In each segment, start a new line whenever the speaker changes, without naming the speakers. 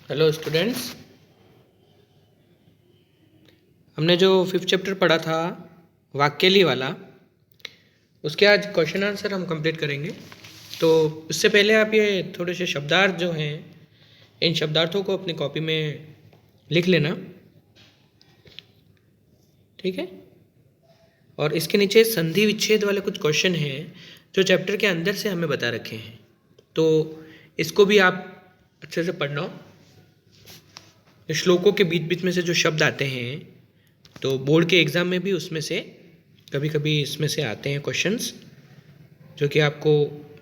Hello students, हमने जो fifth chapter पढ़ा था वाक्यली वाला, उसके आज क्वेश्चन आंसर हम कंप्लीट करेंगे। तो उससे पहले आप ये थोड़े से शब्दार्थ जो हैं, इन शब्दार्थों को अपनी कॉपी में लिख लेना, ठीक है। और इसके नीचे संधि विच्छेद वाले कुछ क्वेश्चन हैं जो चैप्टर के अंदर से हमें बता रखे हैं, तो इसको भी आप अच्छे से पढ़ना। श्लोकों के बीच बीच में से जो शब्द आते हैं, तो बोर्ड के एग्ज़ाम में भी उसमें से कभी कभी इसमें से आते हैं क्वेश्चंस, जो कि आपको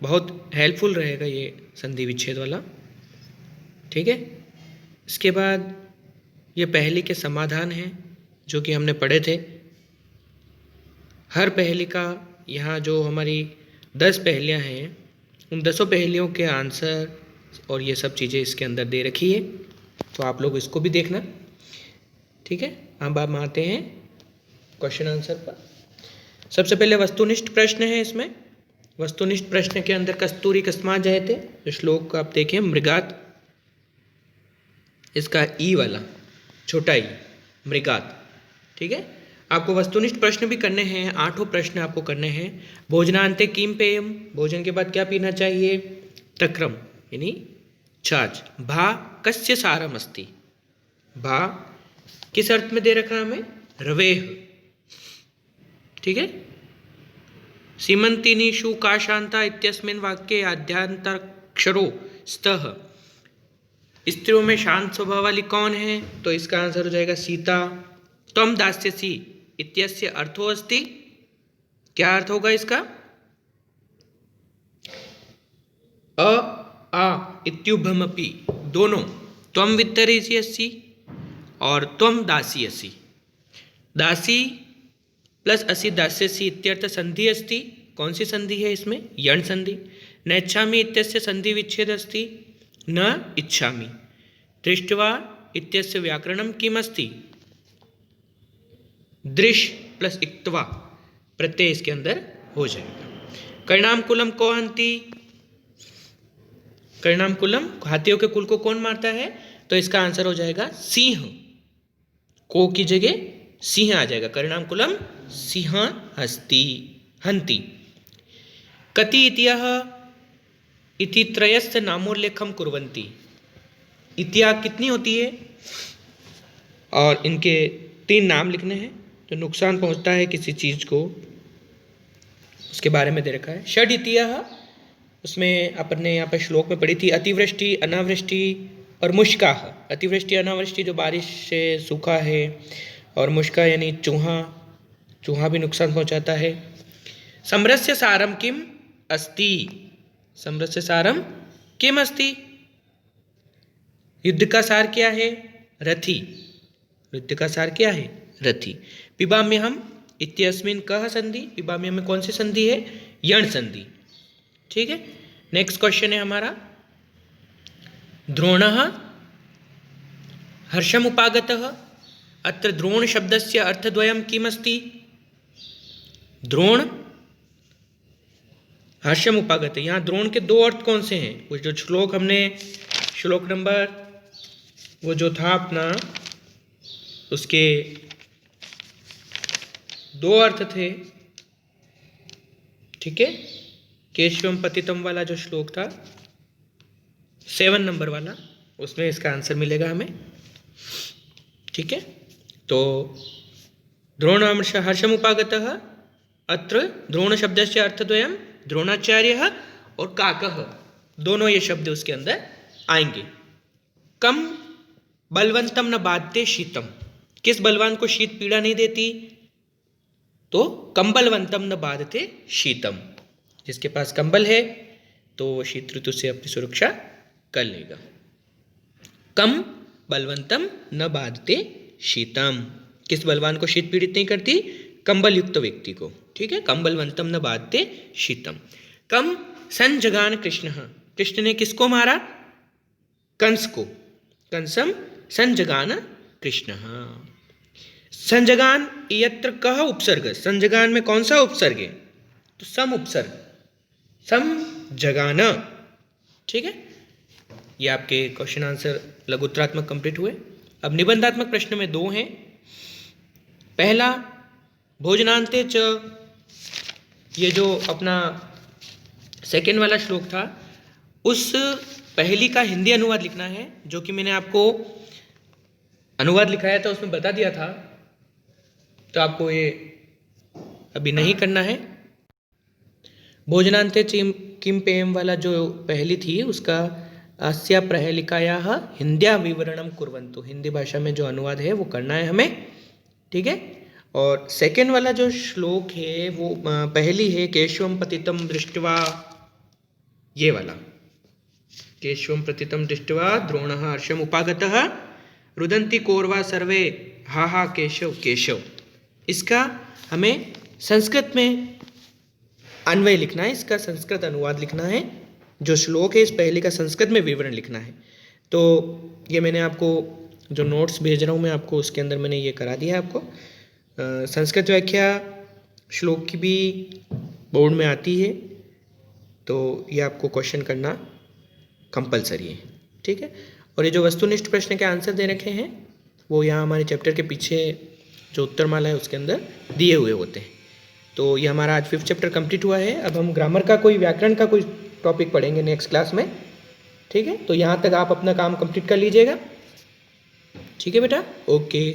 बहुत हेल्पफुल रहेगा ये संधि विच्छेद वाला, ठीक है। इसके बाद ये पहेली के समाधान हैं जो कि हमने पढ़े थे। हर पहेली का यहाँ जो हमारी 10 पहेलियाँ हैं, उन 10 पहेलियों के आंसर और ये सब चीज़ें इसके अंदर दे रखी है, तो आप लोग इसको भी देखना, ठीक है। अब हम आते हैं क्वेश्चन आंसर पर। सबसे पहले वस्तुनिष्ठ प्रश्न है। इसमें वस्तुनिष्ठ प्रश्न के अंदर कस्तूरी कस्मात् जयते, जो श्लोक आप देखें, मृगात, इसका ई वाला छोटा ई, मृगात, ठीक है। आपको वस्तुनिष्ठ प्रश्न भी करने हैं, 8 प्रश्न आपको करने हैं। भोजनान्ते किम पेयम, भोजन के बाद क्या पीना चाहिए। तक्रम यानी छाछ। भा कस्य सारम अस्ति, भा किस अर्थ में दे रखा है हमें, रवेह, ठीक है। सीमंतिनीषु का शांता इत्यस्मिन् वाक्ये आद्यांताक्षरो स्तः, स्त्रियों में शांत स्वभाव वाली कौन है, तो इसका आंसर हो जाएगा सीता। त्वं दास्यसि इत्यस्य अर्थो अस्ति, क्या अर्थ होगा इसका, अ आ इत्युभयमपि, दोनों। त्वं वित्तरिष्यसि और त्वं दास्यसि, दासी प्लस असि दास्यसि इत्यर्थ संधि अस्ति। कौन सी संधि है इसमें, यण संधि। न इच्छामि इत्यस्य संधि विच्छेद अस्ति, न इच्छामि। दृष्ट्वा इत्यस्य व्याकरणं किम अस्ति, दृश प्लस इक्त्वा प्रत्यय इसके अंदर हो जाएगा। कर्णामकुलम को हंति, कर्णामकुलम हाथियों के कुल को कौन मारता है, तो इसका आंसर हो जाएगा सिंह, को की जगह सिंह आ जाएगा। कर्णामकुलम सिंह हस्ति हंति। कति इत्यः इति त्रयस्य नामोल्लेखम कुर्वन्ति, इतिया कितनी होती है और इनके 3 नाम लिखने हैं, तो नुकसान पहुंचता है किसी चीज़ को, उसके बारे में दे रखा है। षड इतिया, उसमें अपन ने यहाँ पर श्लोक में पढ़ी थी, अतिवृष्टि अनावृष्टि और मुष्काह। अतिवृष्टि अनावृष्टि जो बारिश से सूखा है, और मुष्का यानी चूहा, चूहा भी नुकसान पहुंचाता है। समरस्य सारम किम अस्ति, समरस्य सारम किम अस्ति, युद्ध का सार क्या है, रथी, युद्ध का सार क्या है, रथी। पिबाम्यहम इत्यस्मिन् कः संधि, पिबाम्यहम में कौन सी संधि है, यण संधि, ठीक है। नेक्स्ट क्वेश्चन है हमारा, द्रोणः हर्षम उपागतः, अत्र द्रोण शब्दस्य अर्थद्वयं किम अस्ति, द्रोण हर्षम उपागत, यहाँ द्रोण के 2 अर्थ कौन से हैं, वो जो श्लोक हमने, श्लोक नंबर वो जो था अपना, उसके 2 अर्थ थे, ठीक है। केशवम पतितम वाला जो श्लोक था 7 नंबर वाला, उसमें इसका आंसर मिलेगा हमें, ठीक है। तो द्रोण हर्षम उपागतः, अत्र द्रोण शब्दस्य अर्थद्वयं, द्रोणाचार्यः और काकः, दोनों ये शब्द उसके अंदर आएंगे। कम बलवंतम न बाधते शीतम, किस बलवान को शीत पीड़ा नहीं देती, तो कम बलवंतम न बाधते शीतम, जिसके पास कंबल है तो वो शीत ऋतु से अपनी सुरक्षा कर लेगा। कम बलवंतम न बाधते शीतम, किस बलवान को शीत पीड़ित नहीं करती, कंबल युक्त व्यक्ति को, ठीक है। कम बलवंतम न बाधते शीतम। कम संजगान कृष्ण, कृष्ण ने किसको मारा, कंस को, कंसम संजगान कृष्ण। संजगान यत्र कः उपसर्ग, संजगान में कौन सा उपसर्ग है, तो सम उपसर्ग, सम जगान, ठीक है। ये आपके क्वेश्चन आंसर लघुत्तरात्मक कंप्लीट हुए। अब निबंधात्मक प्रश्न में 2 हैं। पहला, भोजनांते च, ये जो अपना सेकेंड वाला श्लोक था, उस पहली का हिंदी अनुवाद लिखना है, जो कि मैंने आपको अनुवाद लिखाया था उसमें बता दिया था, तो आपको ये अभी नहीं करना है। भोजनांते किम पेयम वाला जो पहली थी उसका अस्या प्रहेलिकायाः हिंद्या विवरणम कुर्वन्तु, हिंदी भाषा में जो अनुवाद है वो करना है हमें, ठीक है। और सेकेंड वाला जो श्लोक है वो पहली है केशवम पतितम दृष्ट्वा, ये वाला, केशवम पतितम दृष्ट्वा द्रोणः हर्षम उपागतः रुदन्ति कौरवा सर्वे हा हा केशव केशव। इसका हमें संस्कृत में अन्वय लिखना है, इसका संस्कृत अनुवाद लिखना है। जो श्लोक है इस पहले का संस्कृत में विवरण लिखना है। तो ये मैंने आपको जो नोट्स भेज रहा हूँ मैं आपको, उसके अंदर मैंने ये करा दिया है आपको। संस्कृत व्याख्या श्लोक की भी बोर्ड में आती है, तो ये आपको क्वेश्चन करना कंपलसरी है, ठीक है। और ये जो वस्तुनिष्ठ प्रश्न के आंसर दे रखे हैं वो यहाँ हमारे चैप्टर के पीछे जो उत्तरमाला है उसके अंदर दिए हुए होते हैं। तो ये हमारा आज 5th चैप्टर कंप्लीट हुआ है। अब हम ग्रामर का कोई व्याकरण का कोई टॉपिक पढ़ेंगे नेक्स्ट क्लास में, ठीक है। तो यहाँ तक आप अपना काम कंप्लीट कर लीजिएगा, ठीक है बेटा, ओके।